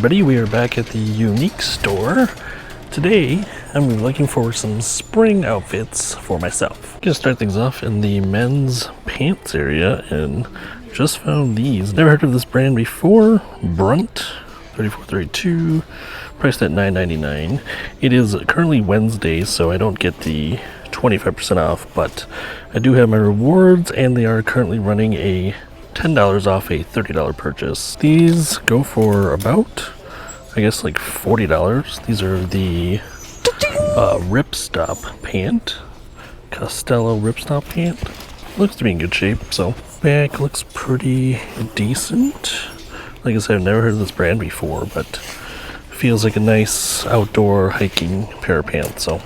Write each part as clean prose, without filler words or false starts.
everybody, we are back at the Unique store. Today, I'm looking for some spring outfits for myself. Gonna start things off in the men's pants area and just found these. Never heard of this brand before. Brunt, $34.32, priced at $9.99. It is currently Wednesday, so I don't get the 25% off, but I do have my rewards and they are currently running a $10 off a $30 purchase. These go for about, I guess, like $40. These are the ripstop pant, Costello ripstop pant. Looks to be in good shape, so back looks pretty decent. Like I said, I've never heard of this brand before, but feels like a nice outdoor hiking pair of pants, so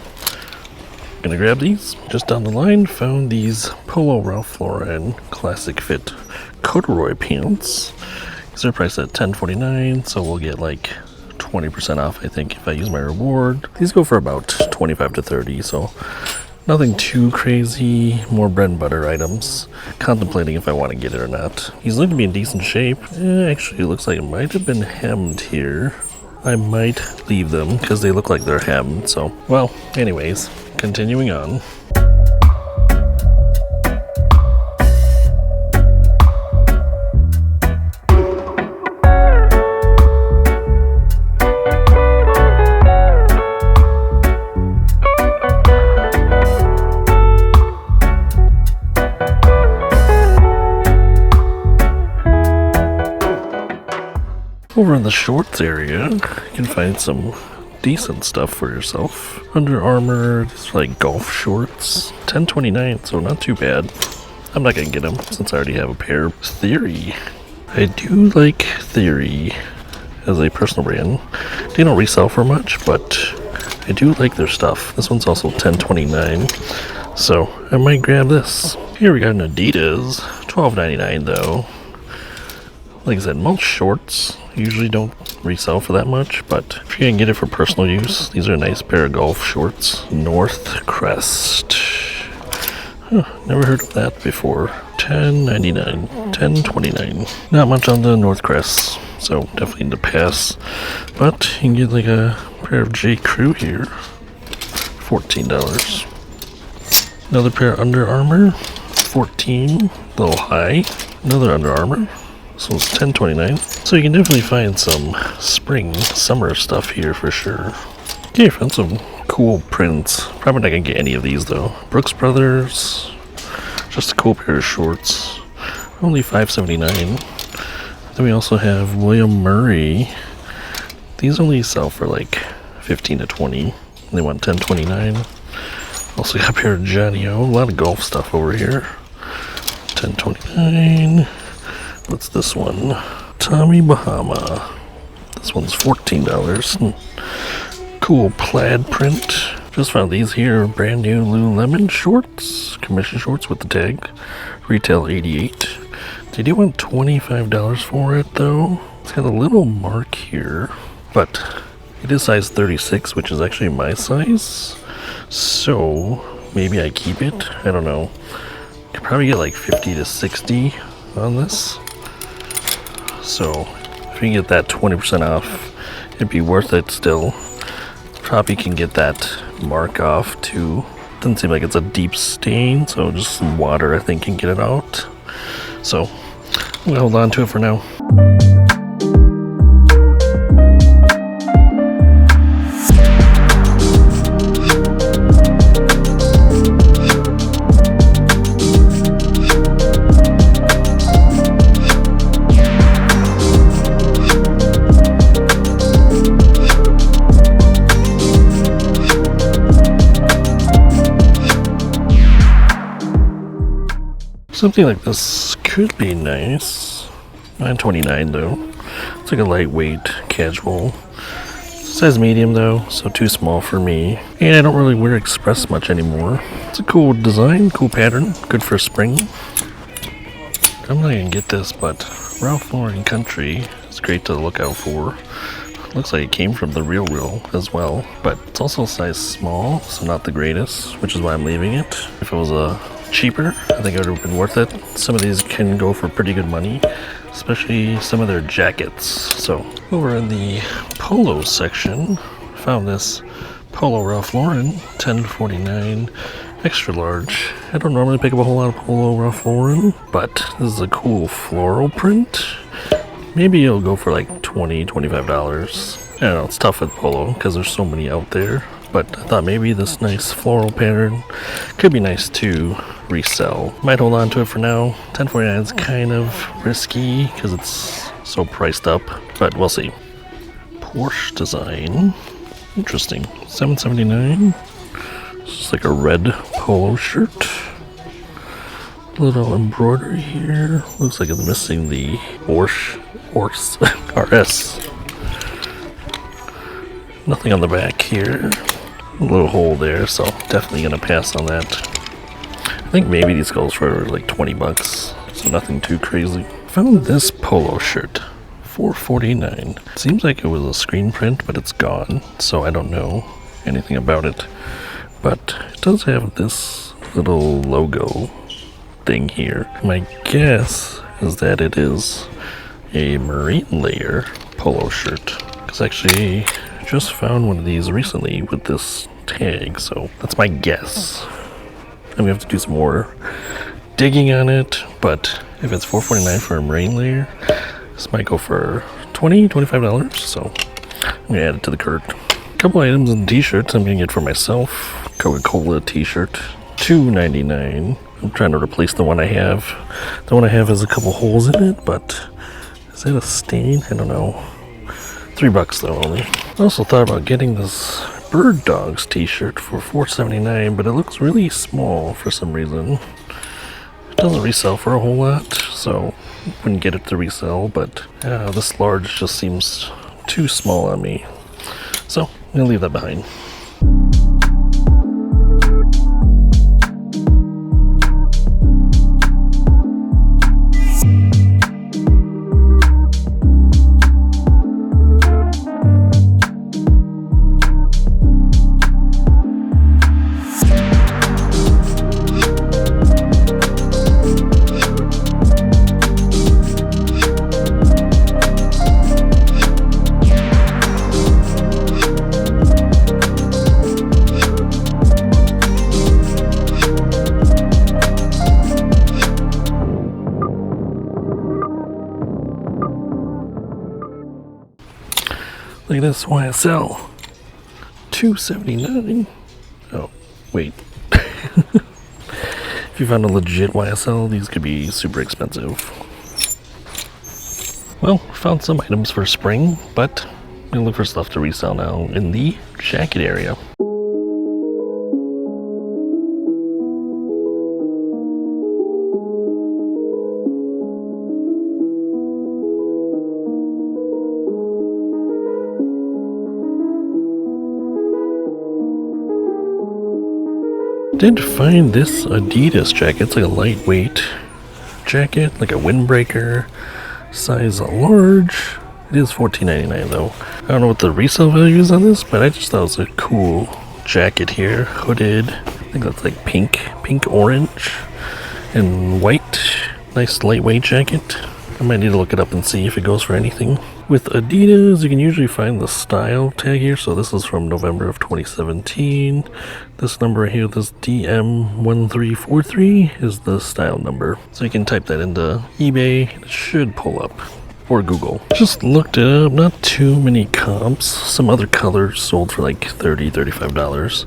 gonna grab these. Just down the line, found these Polo Ralph Lauren Classic Fit corduroy pants. These are priced at $10.49, so we'll get like 20% off, I think, if I use my reward. These go for about $25 to $30, so nothing too crazy. More bread and butter items. Contemplating if I want to get it or not. These look to be in decent shape. Actually, it looks like it might have been hemmed here. I might leave them because they look like they're hemmed, so well, anyways, continuing on. Over in the shorts area, you can find some decent stuff for yourself. Under Armour, just like golf shorts, $10.29, so not too bad. I'm not gonna get them since I already have a pair. Theory. I do like Theory as a personal brand. They don't resell for much, but I do like their stuff. This one's also $10.29, so I might grab this. Here we got an Adidas, $12.99 though. Like I said, most shorts usually don't resell for that much, but if you can get it for personal use, these are a nice pair of golf shorts. North Crest. Huh, never heard of that before. $10.99, $10.29. Not much on the North Crest, so definitely need to pass. But you can get like a pair of J. Crew here, $14. Another pair of Under Armour, $14, a little high. Another Under Armour. So it's $10.29. So you can definitely find some spring, summer stuff here for sure. Okay, found some cool prints. Probably not gonna get any of these though. Brooks Brothers. Just a cool pair of shorts. Only $5.79. Then we also have William Murray. These only sell for like $15 to $20. They want $10.29. Also got a pair of Johnny O. A lot of golf stuff over here. $10.29. What's this one? Tommy Bahama. This one's $14. Cool plaid print. Just found these here. Brand new Lululemon shorts. Commission shorts with the tag. Retail $88. They do want $25 for it though. It's got a little mark here. But it is size 36, which is actually my size. So maybe I keep it. I don't know. Could probably get like 50 to 60 on this. So if you can get that 20% off, it'd be worth it still. Probably can get that mark off too. Doesn't seem like it's a deep stain, so just some water I think can get it out. So I'm gonna hold on to it for now. Something like this could be nice. $9.29 though. It's like a lightweight, casual. Size medium though, so too small for me. And I don't really wear Express much anymore. It's a cool design, cool pattern, good for spring. I'm not gonna get this, but Ralph Lauren Country is great to look out for. Looks like it came from the Real as well, but it's also size small, so not the greatest, which is why I'm leaving it. If it was a cheaper, I think it would have been worth it. Some of these can go for pretty good money, especially some of their jackets. So over in the polo section, found this Polo Ralph Lauren, $10.49, extra large. I don't normally pick up a whole lot of Polo Ralph Lauren, but this is a cool floral print. Maybe it'll go for like $20, $25. I don't know, it's tough with Polo because there's so many out there. But I thought maybe this nice floral pattern could be nice to resell. Might hold on to it for now. $10.49 is kind of risky because it's so priced up, but we'll see. Porsche design. Interesting. $7.79. It's just like a red polo shirt. Little embroidery here. Looks like it's missing the RS. Nothing on the back here. A little hole there, so definitely gonna pass on that. I think maybe these goes for like $20, so nothing too crazy. Found this polo shirt, $4.49. Seems like it was a screen print, but it's gone, so I don't know anything about it. But it does have this little logo thing here. My guess is that it is a marine layer polo shirt. Because actually, I just found one of these recently with this tag, so that's my guess. I'm gonna have to do some more digging on it, but if it's $4.49 for a marine layer, this might go for $20, $25, so I'm gonna add it to the cart. A couple items in t-shirts I'm gonna get for myself. Coca-Cola t-shirt, $2.99. I'm trying to replace the one I have. The one I have has a couple holes in it, but is that a stain? I don't know. $3 though only. I also thought about getting this Bird Dogs t-shirt for $4.79, but it looks really small for some reason. It doesn't resell for a whole lot, so wouldn't get it to resell, but this large just seems too small on me. So I'm gonna leave that behind. Look at this YSL, $2.79. Oh, wait. If you found a legit YSL, these could be super expensive. Well, found some items for spring, but I'm gonna look for stuff to resell now in the jacket area. Did find this Adidas jacket. It's like a lightweight jacket, like a windbreaker, size large. It is $14.99 though. I don't know what the resale value is on this, but I just thought it was a cool jacket here, hooded. I think that's like pink orange, and white. Nice lightweight jacket. I might need to look it up and see if it goes for anything. With Adidas, you can usually find the style tag here. So this is from November of 2017. This number right here, this DM1343, is the style number. So you can type that into eBay, and it should pull up. Or Google. Just looked it up, not too many comps. Some other colors sold for like $30, $35.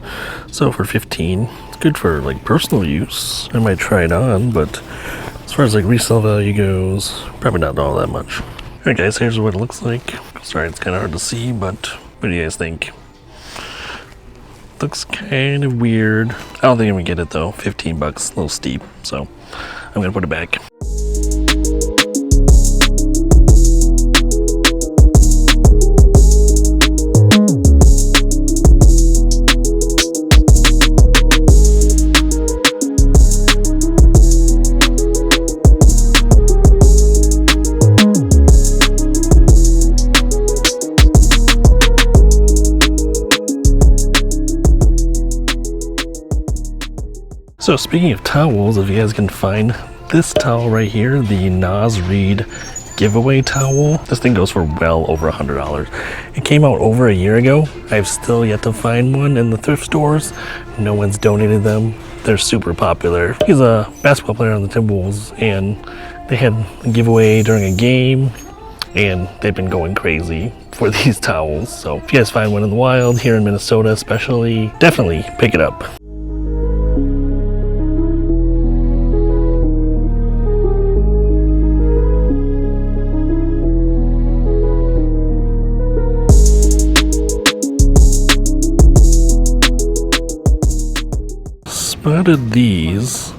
So for $15, it's good for like personal use. I might try it on, but as far as like resale value goes, probably not all that much. Alright guys, here's what it looks like. Sorry, it's kind of hard to see, but what do you guys think? Looks kind of weird. I don't think I'm gonna get it though. $15, a little steep. So I'm gonna put it back. So speaking of towels, if you guys can find this towel right here, the Nas Reed giveaway towel, this thing goes for well over $100. It came out over a year ago. I've still yet to find one in the thrift stores. No one's donated them. They're super popular. He's a basketball player on the Timberwolves, and they had a giveaway during a game, and they've been going crazy for these towels. So if you guys find one in the wild here in Minnesota especially, definitely pick it up. Spotted these.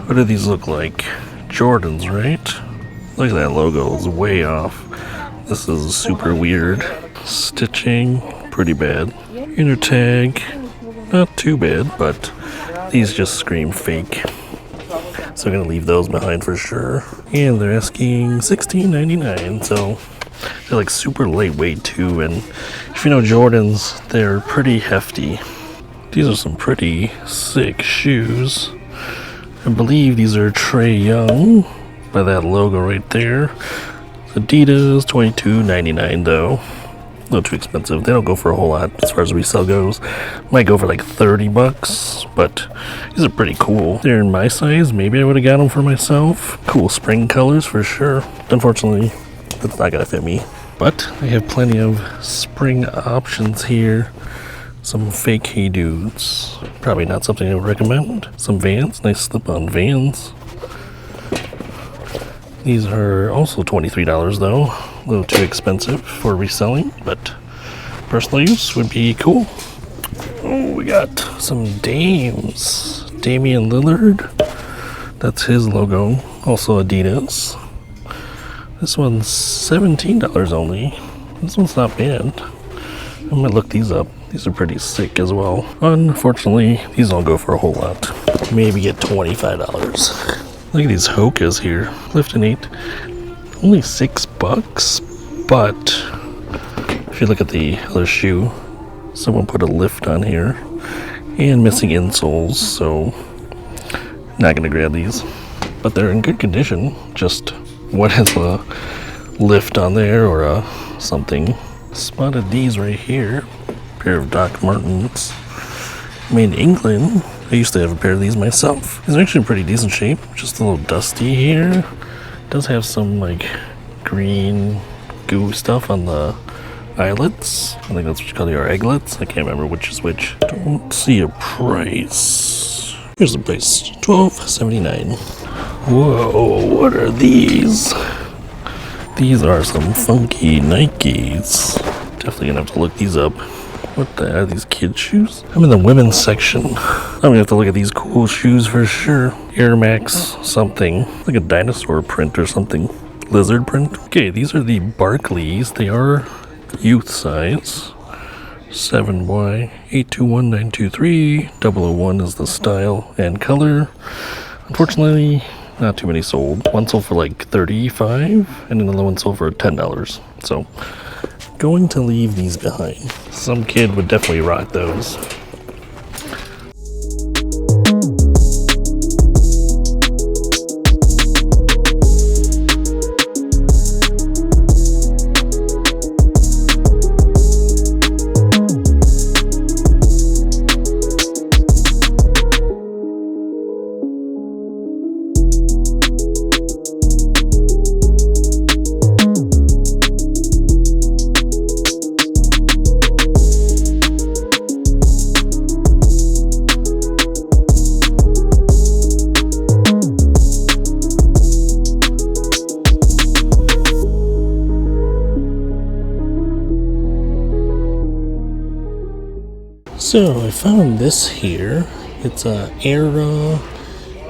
What do these look like? Jordans, right? Look at that logo, it's way off. This is super weird. Stitching, pretty bad. Inner tag, not too bad, but these just scream fake. So I'm gonna leave those behind for sure. And they're asking $16.99, so they're like super lightweight too. And if you know Jordans, they're pretty hefty. These are some pretty sick shoes. I believe these are Trae Young by that logo right there. Adidas, $22.99 though. A little too expensive. They don't go for a whole lot as far as resale goes. Might go for like $30, but these are pretty cool. They're in my size. Maybe I would have got them for myself. Cool spring colors for sure. Unfortunately, that's not gonna fit me. But I have plenty of spring options here. Some fake Hey Dudes. Probably not something I would recommend. Some Vans. Nice slip-on Vans. These are also $23 though. A little too expensive for reselling, but personal use would be cool. Oh, we got some Dames. Damian Lillard. That's his logo. Also Adidas. This one's $17 only. This one's not bad. I'm gonna look these up. These are pretty sick as well. Unfortunately, these don't go for a whole lot. Maybe get $25. Look at these Hokas here. Clifton 8. Only $6, but if you look at the other shoe, someone put a lift on here. And missing insoles, so not gonna grab these. But they're in good condition. Just what has a lift on there or a something. Spotted these right here. Pair of Doc Martens. Made in England. I used to have a pair of these myself. These are actually in pretty decent shape. Just a little dusty here. Does have some like green goo stuff on the eyelets. I think that's what you call your egglets. I can't remember which is which. Don't see a price. Here's the price. $12.79. Whoa, what are these? These are some funky Nikes. Definitely gonna have to look these up. What the heck are these kids' shoes? I'm in the women's section. I'm gonna have to look at these cool shoes for sure. Air Max something. Like a dinosaur print or something. Lizard print. Okay, these are the Barclays. They are youth size. 7Y 821923. 001 is the style and color. Unfortunately, not too many sold. One sold for like $35 and another one sold for $10. So going to leave these behind. Some kid would definitely rock those. So I found this here. It's a Era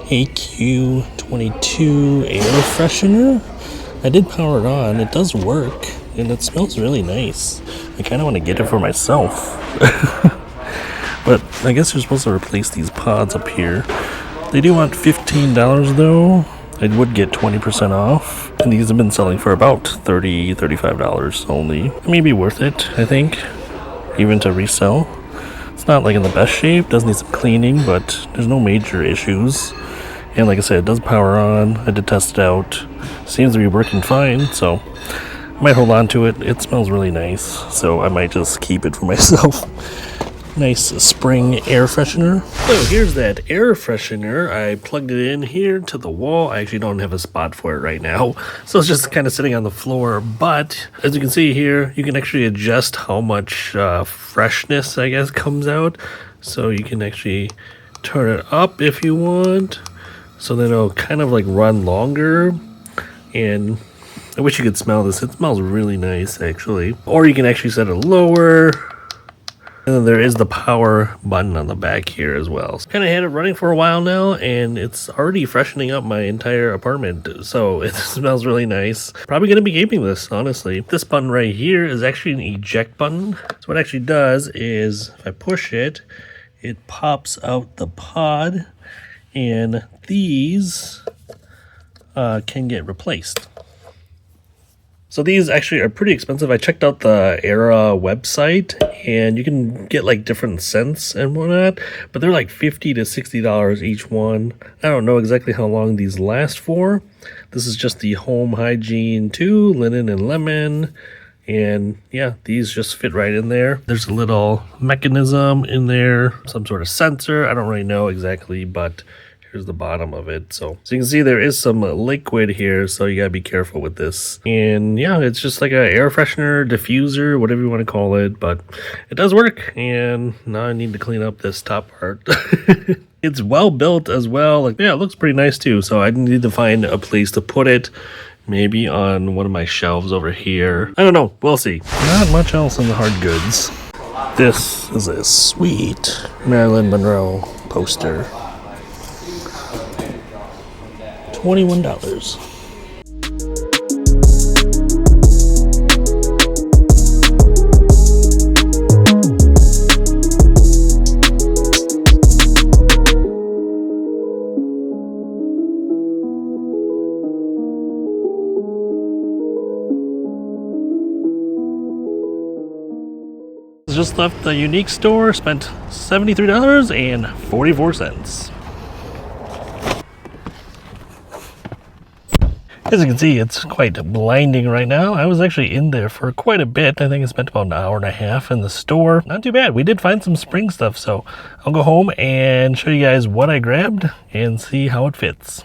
AQ22 air freshener. I did power it on. It does work, and it smells really nice. I kind of want to get it for myself. But I guess you're supposed to replace these pods up here. They do want $15 though. I would get 20% off. And these have been selling for about $30, $35 only. It may be worth it, I think, even to resell. It's It's not like in the best shape, does need some cleaning, but there's no major issues. And like I said, it does power on. I did test it out. Seems to be working fine, so I might hold on to it. It smells really nice, so I might just keep it for myself. Nice spring air freshener. So here's that air freshener. I plugged it in here to the wall. I actually don't have a spot for it right now, so it's just kind of sitting on the floor. But as you can see here, you can actually adjust how much freshness, I guess, comes out. So you can actually turn it up if you want. So then it'll kind of like run longer, and I wish you could smell this. It smells really nice, actually. Or you can actually set it lower. And then there is the power button on the back here as well. So kind of had it running for a while now, and it's already freshening up my entire apartment. So it smells really nice. Probably going to be keeping this, honestly. This button right here is actually an eject button. So what it actually does is, if I push it, it pops out the pod. And these can get replaced. So these actually are pretty expensive. I checked out the Era website, and you can get like different scents and whatnot, but they're like $50 to $60 each one. I don't know exactly how long these last for. This is just the Home Hygiene 2, Linen and Lemon. And yeah, these just fit right in there. There's a little mechanism in there, some sort of sensor. I don't really know exactly, but here's the bottom of it. So you can see there is some liquid here, so you gotta be careful with this. And yeah, it's just like an air freshener, diffuser, whatever you want to call it, but it does work. And now I need to clean up this top part. It's well built as well. Like, yeah, it looks pretty nice too. So I need to find a place to put it. Maybe on one of my shelves over here. I don't know. We'll see. Not much else in the hard goods. This is a sweet Marilyn Monroe poster. $21. Just left the Unique store, spent $73.44. As you can see, it's quite blinding right now. I was actually in there for quite a bit. I think I spent about an hour and a half in the store. Not too bad. We did find some spring stuff, so I'll go home and show you guys what I grabbed and see how it fits.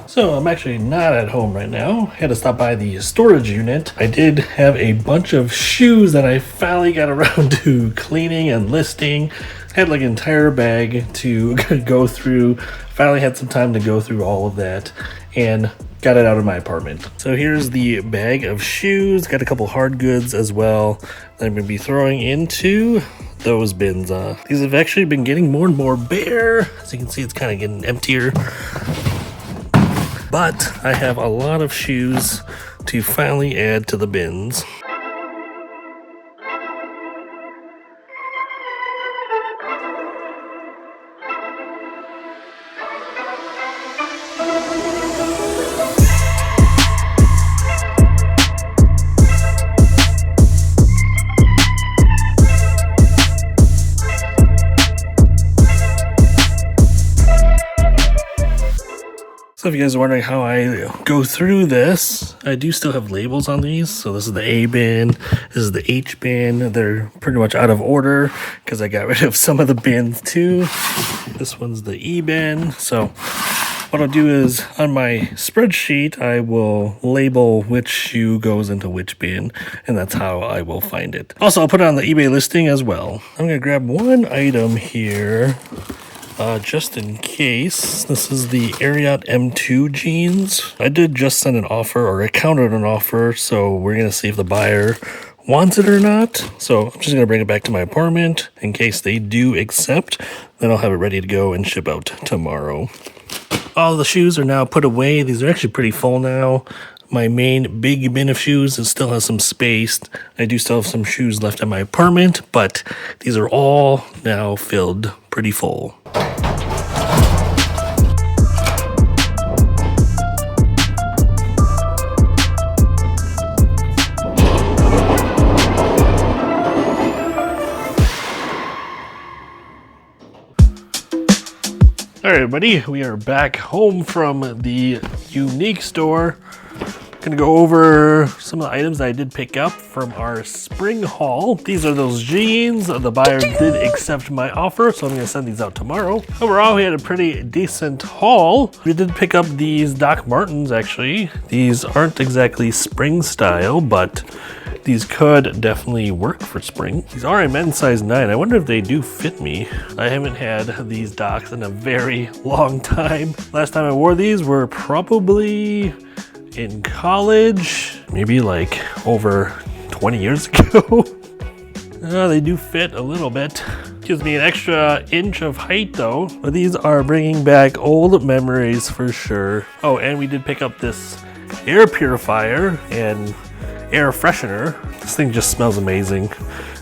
So I'm actually not at home right now. Had to stop by the storage unit. I did have a bunch of shoes that I finally got around to cleaning and listing. Had like an entire bag to go through. Finally had some time to go through all of that and got it out of my apartment. So here's the bag of shoes. Got a couple hard goods as well that I'm going to be throwing into those bins. These have actually been getting more and more bare. As you can see, it's kind of getting emptier. But I have a lot of shoes to finally add to the bins. So if you guys are wondering how I go through this, I do still have labels on these. So this is the A bin, this is the H bin. They're pretty much out of order because I got rid of some of the bins too. This one's the E bin. So what I'll do is on my spreadsheet, I will label which shoe goes into which bin, and that's how I will find it. Also, I'll put it on the eBay listing as well. I'm gonna grab one item here. Just in case. This is the Ariat M2 jeans. I did just send an offer, or I countered an offer, so we're going to see if the buyer wants it or not. So I'm just going to bring it back to my apartment in case they do accept. Then I'll have it ready to go and ship out tomorrow. All the shoes are now put away. These are actually pretty full now. my main big bin of shoes. It still has some space. I do still have some shoes left in my apartment, but these are all now filled pretty full. Alright everybody, we are back home from the Unique store. Gonna go over some of the items that I did pick up from our spring haul. These are those jeans. The buyer did accept my offer, so I'm gonna send these out tomorrow. Overall, we had a pretty decent haul. We did pick up these Doc Martens actually. These aren't exactly spring style, but these could definitely work for spring. These are a men's size 9. I wonder if they do fit me. I haven't had these Docs in a very long time. Last time I wore these were probably in college, maybe like over 20 years ago. They do fit a little bit. Gives me an extra inch of height though. But these are bringing back old memories for sure. Oh, and we did pick up this air purifier and air freshener. This thing just smells amazing.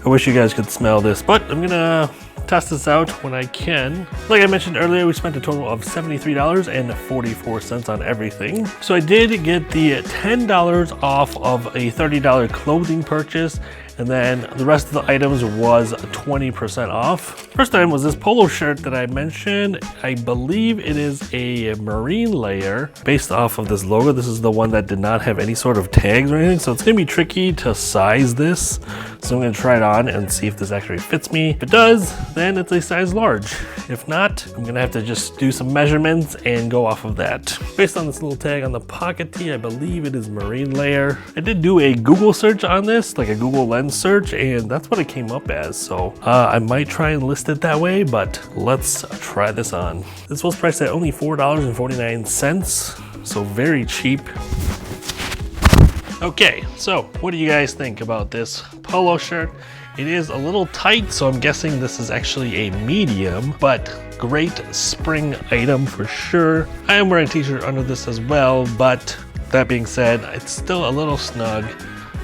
I wish you guys could smell this, but I'm gonna test this out when I can. Like I mentioned earlier, we spent a total of $73.44 on everything. So I did get the $10 off of a $30 clothing purchase, and then the rest of the items was 20% off. First item was this polo shirt that I mentioned. I believe it is a marine layer based off of this logo. This is the one that did not have any sort of tags or anything, so it's gonna be tricky to size this. So I'm gonna try it on and see if this actually fits me. If it does, then it's a size large. If not, I'm gonna have to just do some measurements and go off of that. Based on this little tag on the pocket tee, I believe it is marine layer. I did do a Google search on this, like a Google Lens search, and that's what it came up as. So I might try and list it that way, but let's try this on. This was priced at only $4.49, so very cheap. Okay, so what do you guys think about this polo shirt? It is a little tight, so I'm guessing this is actually a medium, but great spring item for sure. I am wearing a t-shirt under this as well, but that being said, it's still a little snug.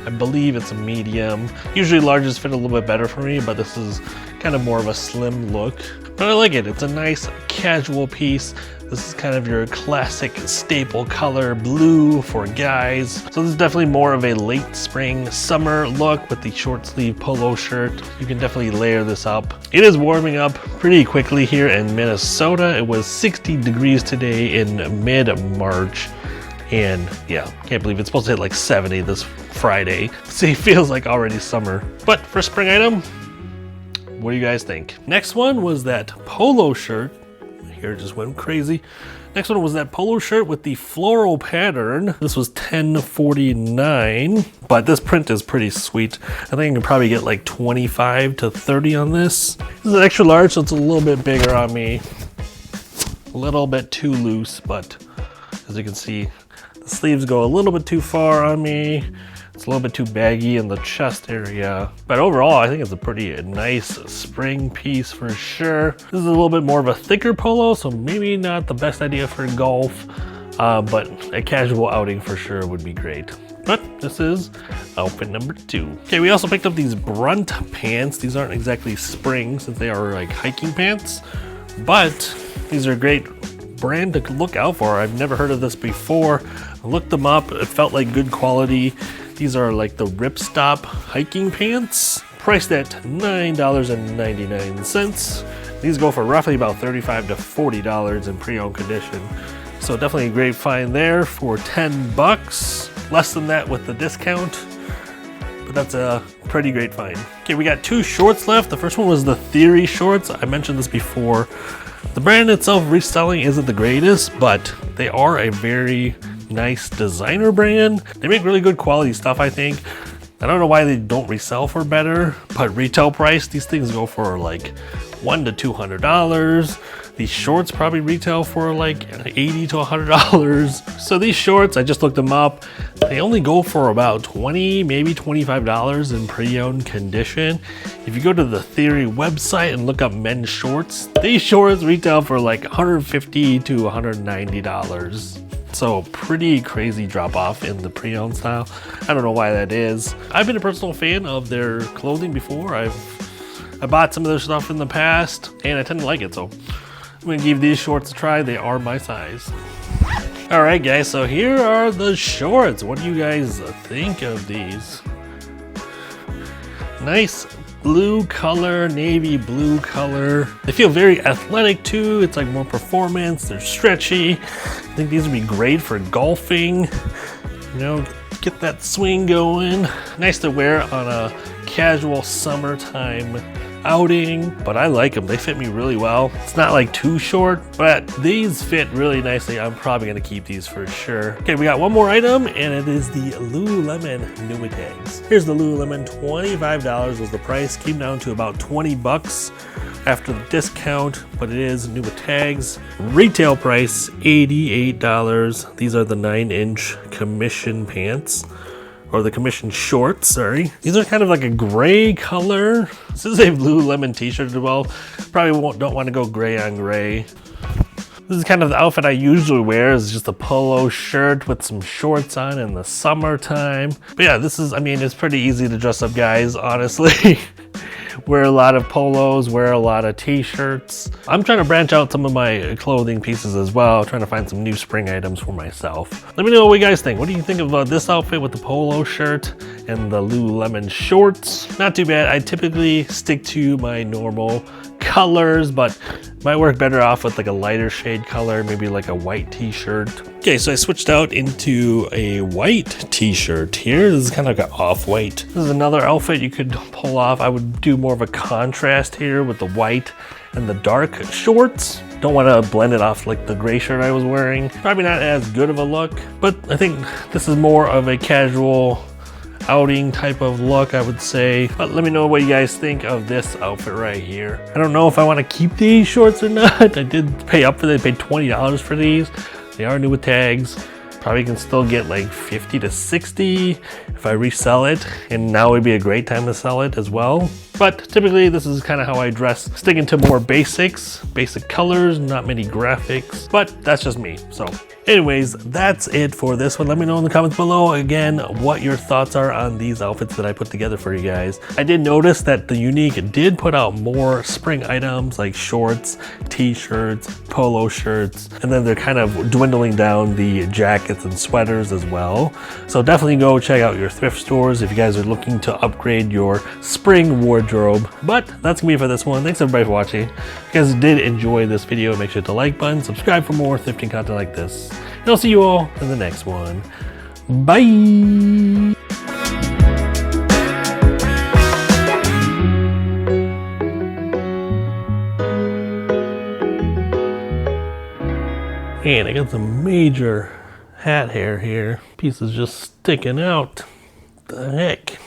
I believe it's a medium. Usually larges fit a little bit better for me, but this is kind of more of a slim look. But I like it. It's a nice casual piece. This is kind of your classic staple color blue for guys. So this is definitely more of a late spring summer look with the short sleeve polo shirt. You can definitely layer this up. It is warming up pretty quickly here in Minnesota. It was 60 degrees today in mid-March. And yeah, can't believe it's supposed to hit like 70 this Friday. See, it feels like already summer. But for spring item, what do you guys think? Next one was that polo shirt. Here it just went crazy. Next one was that polo shirt with the floral pattern. This was $10.49, but this print is pretty sweet. I think you can probably get like 25 to 30 on this. This is an extra large, so it's a little bit bigger on me. A little bit too loose, but as you can see, the sleeves go a little bit too far on me. It's a little bit too baggy in the chest area. But overall, I think it's a pretty nice spring piece for sure. This is a little bit more of a thicker polo, so maybe not the best idea for golf, but a casual outing for sure would be great. But this is outfit number 2. Okay, we also picked up these Brunt pants. These aren't exactly spring since they are like hiking pants, but these are a great brand to look out for. I've never heard of this before. I looked them up. It felt like good quality. These are like the Ripstop hiking pants, priced at $9.99. These go for roughly about $35 to $40 in pre-owned condition. So definitely a great find there for 10 bucks. Less than that with the discount, but that's a pretty great find. Okay, we got 2 shorts left. The first one was the Theory shorts. I mentioned this before. The brand itself reselling isn't the greatest, but they are a very nice designer brand. They make really good quality stuff, I think. I don't know why they don't resell for better, but retail price, these things go for like $100 to $200. These shorts probably retail for like $80 to $100. So these shorts, I just looked them up. They only go for about $20, maybe $25 in pre-owned condition. If you go to the Theory website and look up men's shorts, these shorts retail for like $150 to $190. So pretty crazy drop off in the pre-owned style. I don't know why that is. I've been a personal fan of their clothing before. I bought some of their stuff in the past and I tend to like it. So I'm gonna give these shorts a try. They are my size. All right guys, so here are the shorts. What do you guys think of these? Nice blue color, navy blue color. They feel very athletic too. It's like more performance. They're stretchy. I think these would be great for golfing. You know, get that swing going. Nice to wear on a casual summertime outing, but I like them. They fit me really well. It's not like too short, but these fit really nicely. I'm probably gonna keep these for sure. Okay, we got one more item and it is the Lululemon Nuitags. Here's the Lululemon, $25 was the price. Came down to about 20 bucks after the discount, but it is Nuitags. Retail price, $88. These are the 9-inch commission pants. Or the commission shorts, sorry. These are kind of like a gray color. This is a Lululemon t-shirt as well. Probably don't want to go gray on gray. This is kind of the outfit I usually wear, is just a polo shirt with some shorts on in the summertime. But yeah, this is, I mean, it's pretty easy to dress up, guys, honestly. Wear a lot of polos, wear a lot of t-shirts. I'm trying to branch out some of my clothing pieces as well, trying to find some new spring items for myself. Let me know what you guys think. What do you think of this outfit with the polo shirt and the Lululemon shorts? Not too bad. I typically stick to my normal colors, but might work better off with like a lighter shade color, maybe like a white t-shirt. Okay, so I switched out into a white t-shirt here. This is kind of like an off-white. This is another outfit you could pull off. I would do more of a contrast here with the white and the dark shorts. Don't want to blend it off like the gray shirt I was wearing. Probably not as good of a look, but I think this is more of a casual outing type of look, I would say. But let me know what you guys think of this outfit right here. I don't know if I want to keep these shorts or not. I did pay up for them. I paid $20 for these. They are new with tags. Probably can still get like 50 to 60 if I resell it, and now would be a great time to sell it as well. But typically this is kind of how I dress, sticking to more basics, basic colors, not many graphics, but that's just me. So anyways, that's it for this one. Let me know in the comments below again what your thoughts are on these outfits that I put together for you guys. I did notice that the Unique did put out more spring items like shorts, t-shirts, polo shirts, and then they're kind of dwindling down the jackets and sweaters as well. So definitely go check out your thrift stores if you guys are looking to upgrade your spring wardrobe. But that's gonna be it for this one. Thanks everybody for watching. If you guys did enjoy this video, make sure to hit the like button, subscribe for more thrifting content like this. And I'll see you all in the next one. Bye! And I got some major hat hair here. Pieces just sticking out. The heck?